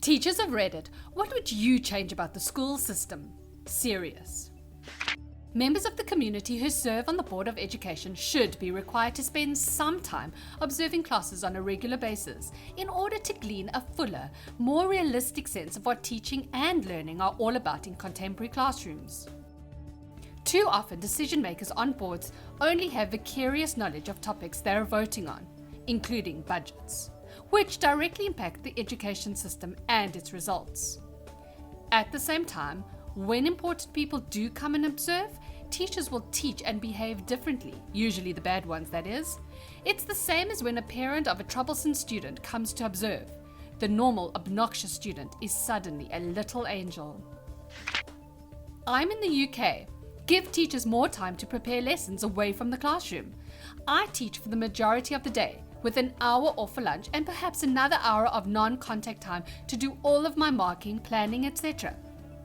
Teachers of Reddit, what would you change about the school system? Serious. Members of the community who serve on the Board of Education should be required to spend some time observing classes on a regular basis in order to glean a fuller, more realistic sense of what teaching and learning are all about in contemporary classrooms. Too often, decision makers on boards only have vicarious knowledge of topics they are voting on, including budgets, which directly impact the education system and its results. At the same time, when important people do come and observe, teachers will teach and behave differently, usually the bad ones, that is. It's the same as when a parent of a troublesome student comes to observe. The normal, obnoxious student is suddenly a little angel. I'm in the UK. Give teachers more time to prepare lessons away from the classroom. I teach for the majority of the day, with an hour off for lunch and perhaps another hour of non-contact time to do all of my marking, planning, etc.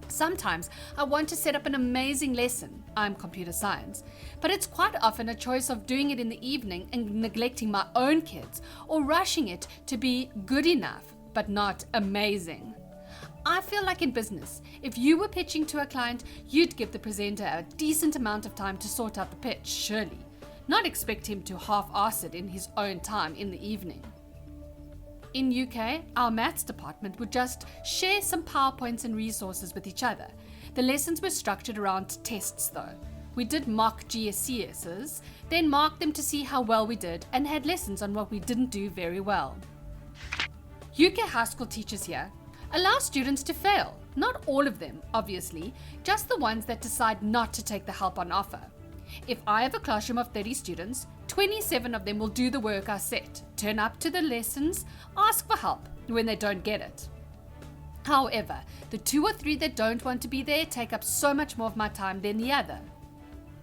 Sometimes I want to set up an amazing lesson. I'm computer science, but it's quite often a choice of doing it in the evening and neglecting my own kids, or rushing it to be good enough but not amazing. I feel like in business, if you were pitching to a client, you'd give the presenter a decent amount of time to sort out the pitch, surely, not expect him to half-ass it in his own time in the evening. In UK, our maths department would just share some PowerPoints and resources with each other. The lessons were structured around tests though. We did mock GCSEs, then marked them to see how well we did, and had lessons on what we didn't do very well. UK high school teachers here allow students to fail. Not all of them, obviously, just the ones that decide not to take the help on offer. If I have a classroom of 30 students, 27 of them will do the work I set, turn up to the lessons, ask for help when they don't get it. However, the 2 or 3 that don't want to be there take up so much more of my time than the other.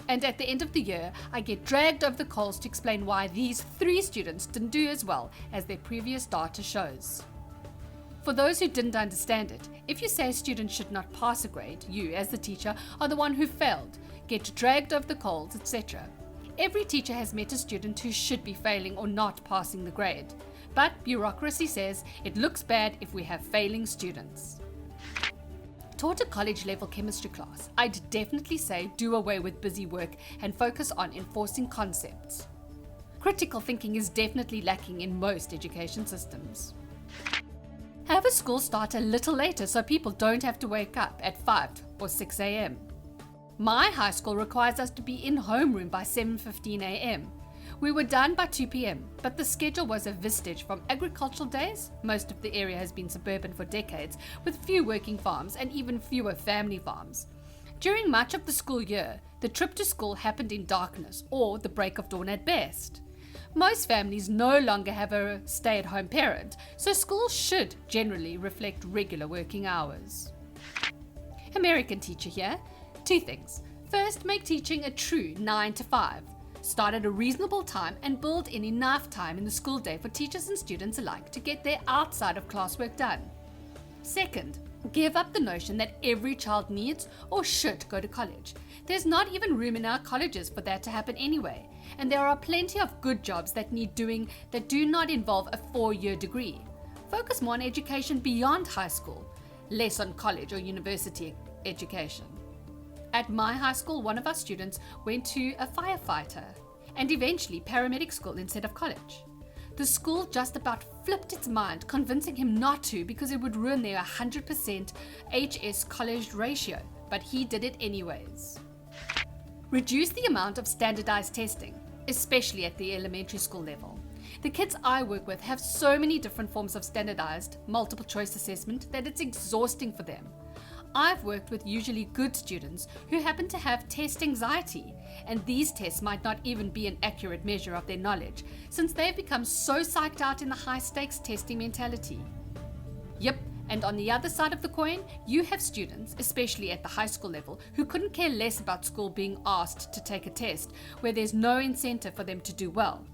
And at the end of the year, I get dragged over the coals to explain why these 3 students didn't do as well as their previous data shows. For those who didn't understand it, if you say a student should not pass a grade, you, as the teacher, are the one who failed, get dragged over the coals, etc. Every teacher has met a student who should be failing or not passing the grade, but bureaucracy says it looks bad if we have failing students. Taught a college-level chemistry class, I'd definitely say do away with busy work and focus on enforcing concepts. Critical thinking is definitely lacking in most education systems. Have a school start a little later so people don't have to wake up at 5 or 6 a.m. My high school requires us to be in homeroom by 7:15 a.m. We were done by 2 p.m, but the schedule was a vestige from agricultural days. Most of the area has been suburban for decades, with few working farms and even fewer family farms. During much of the school year, the trip to school happened in darkness or the break of dawn at best. Most families no longer have a stay-at-home parent, so schools should generally reflect regular working hours. American teacher here. 2 things. First, make teaching a true 9 to 5. Start at a reasonable time and build in enough time in the school day for teachers and students alike to get their outside of classwork done. Second, give up the notion that every child needs or should go to college. There's not even room in our colleges for that to happen anyway, and there are plenty of good jobs that need doing that do not involve a 4-year degree. Focus more on education beyond high school, less on college or university education. At my high school, one of our students went to a firefighter and eventually paramedic school instead of college. The school just about flipped its mind, convincing him not to because it would ruin their 100% HS college ratio, but he did it anyways. Reduce the amount of standardized testing, especially at the elementary school level. The kids I work with have so many different forms of standardized, multiple choice assessment that it's exhausting for them. I've worked with usually good students who happen to have test anxiety, and these tests might not even be an accurate measure of their knowledge, since they've become so psyched out in the high-stakes testing mentality. Yep, and on the other side of the coin, you have students, especially at the high school level, who couldn't care less about school being asked to take a test, where there's no incentive for them to do well.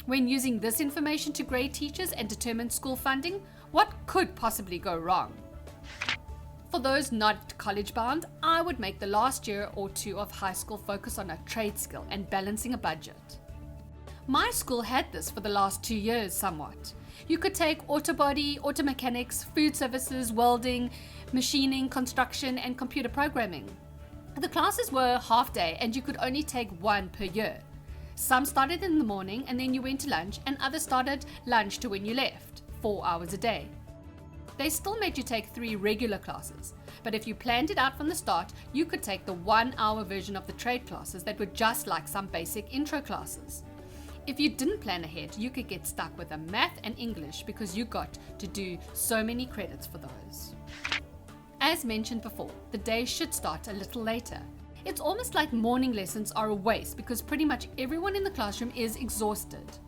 When using this information to grade teachers and determine school funding, what could possibly go wrong? For those not college bound, I would make the last year or 2 of high school focus on a trade skill and balancing a budget. My school had this for the last 2 years somewhat. You could take auto body, auto mechanics, food services, welding, machining, construction, and computer programming. The classes were half day and you could only take one per year. Some started in the morning and then you went to lunch, and others started lunch to when you left, 4 hours a day. They still made you take 3 regular classes, but if you planned it out from the start, you could take the 1-hour version of the trade classes that were just like some basic intro classes. If you didn't plan ahead, you could get stuck with a math and English because you got to do so many credits for those. As mentioned before, the day should start a little later. It's almost like morning lessons are a waste because pretty much everyone in the classroom is exhausted.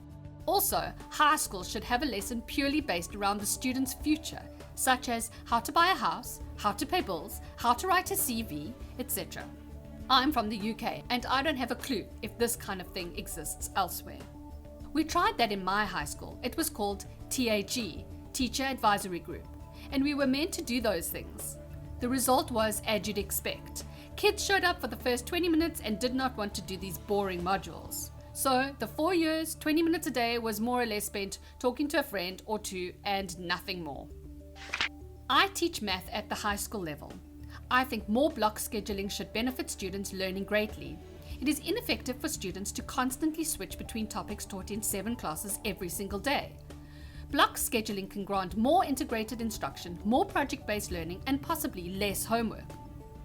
Also, high school should have a lesson purely based around the student's future, such as how to buy a house, how to pay bills, how to write a CV, etc. I'm from the UK and I don't have a clue if this kind of thing exists elsewhere. We tried that in my high school. It was called TAG, Teacher Advisory Group, and we were meant to do those things. The result was as you'd expect. Kids showed up for the first 20 minutes and did not want to do these boring modules. So the 4 years, 20 minutes a day was more or less spent talking to a friend or two and nothing more. I teach math at the high school level. I think more block scheduling should benefit students learning greatly. It is ineffective for students to constantly switch between topics taught in 7 classes every single day. Block scheduling can grant more integrated instruction, more project-based learning, and possibly less homework.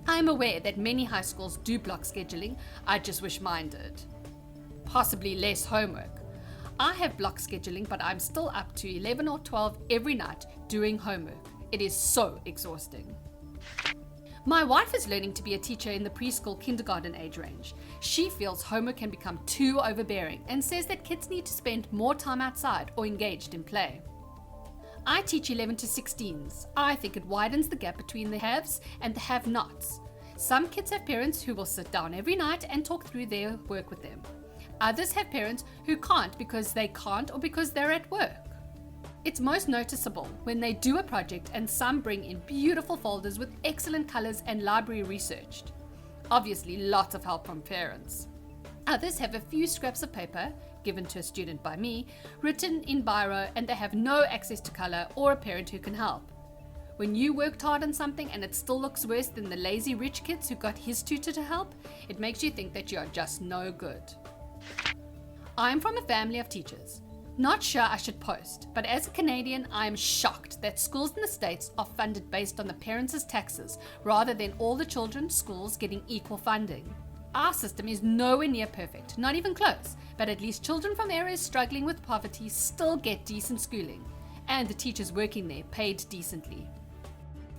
I am aware that many high schools do block scheduling. I just wish mine did. Possibly less homework. I have block scheduling, but I'm still up to 11 or 12 every night doing homework. It is so exhausting. My wife is learning to be a teacher in the preschool kindergarten age range. She feels homework can become too overbearing and says that kids need to spend more time outside or engaged in play. I teach 11 to 16s. I think it widens the gap between the haves and the have-nots. Some kids have parents who will sit down every night and talk through their work with them. Others have parents who can't because they can't or because they're at work. It's most noticeable when they do a project and some bring in beautiful folders with excellent colors and library researched. Obviously, lots of help from parents. Others have a few scraps of paper, given to a student by me, written in biro, and they have no access to color or a parent who can help. When you worked hard on something and it still looks worse than the lazy rich kids who got his tutor to help, it makes you think that you are just no good. I'm from a family of teachers. Not sure I should post, but as a Canadian, I am shocked that schools in the States are funded based on the parents' taxes rather than all the children's schools getting equal funding. Our system is nowhere near perfect, not even close, but at least children from areas struggling with poverty still get decent schooling, and the teachers working there paid decently.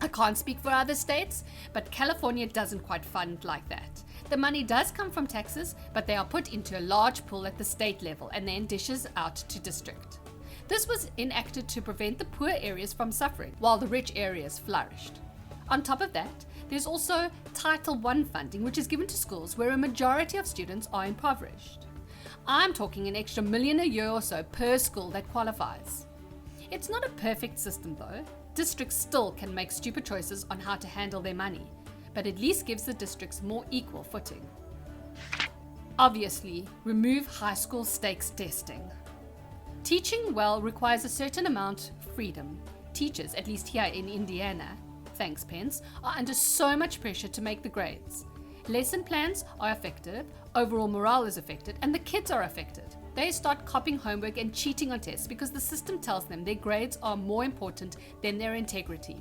I can't speak for other states, but California doesn't quite fund like that. The money does come from taxes, but they are put into a large pool at the state level and then dishes out to district. This was enacted to prevent the poor areas from suffering, while the rich areas flourished. On top of that, there's also Title I funding, which is given to schools where a majority of students are impoverished. I'm talking an extra $1 million a year or so per school that qualifies. It's not a perfect system though. Districts still can make stupid choices on how to handle their money, but at least gives the districts more equal footing. Obviously, remove high school stakes testing. Teaching well requires a certain amount of freedom. Teachers, at least here in Indiana, thanks Pence, are under so much pressure to make the grades. Lesson plans are affected, overall morale is affected, and the kids are affected. They start copying homework and cheating on tests because the system tells them their grades are more important than their integrity.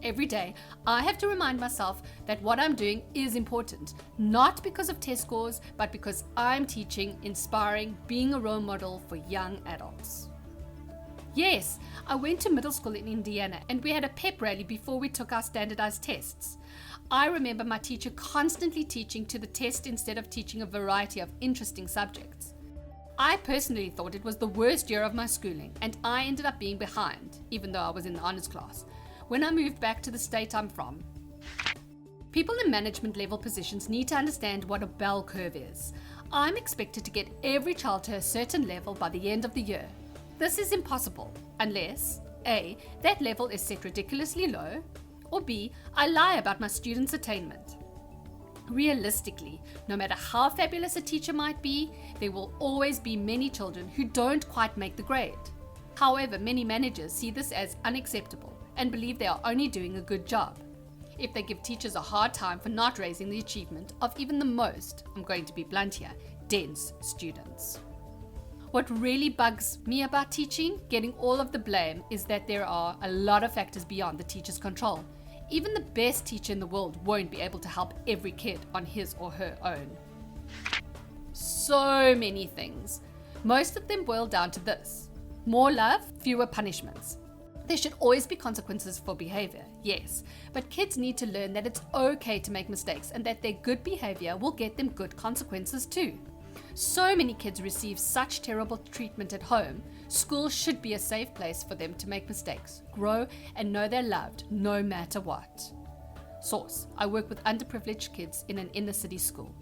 Every day, I have to remind myself that what I'm doing is important, not because of test scores, but because I'm teaching, inspiring, being a role model for young adults. Yes, I went to middle school in Indiana and we had a pep rally before we took our standardized tests. I remember my teacher constantly teaching to the test instead of teaching a variety of interesting subjects. I personally thought it was the worst year of my schooling and I ended up being behind, even though I was in the honors class, when I moved back to the state I'm from. People in management level positions need to understand what a bell curve is. I'm expected to get every child to a certain level by the end of the year. This is impossible unless A, that level is set ridiculously low, or B, I lie about my students' attainment. Realistically, no matter how fabulous a teacher might be, there will always be many children who don't quite make the grade. However, many managers see this as unacceptable and believe they are only doing a good job. If they give teachers a hard time for not raising the achievement of even the most, I'm going to be blunt here, dense students. What really bugs me about teaching, getting all of the blame, is that there are a lot of factors beyond the teacher's control. Even the best teacher in the world won't be able to help every kid on his or her own. So many things. Most of them boil down to this: more love, fewer punishments. There should always be consequences for behavior, yes, but kids need to learn that it's okay to make mistakes and that their good behavior will get them good consequences too. So many kids receive such terrible treatment at home. School should be a safe place for them to make mistakes, grow, and know they're loved no matter what. Source: I work with underprivileged kids in an inner city school.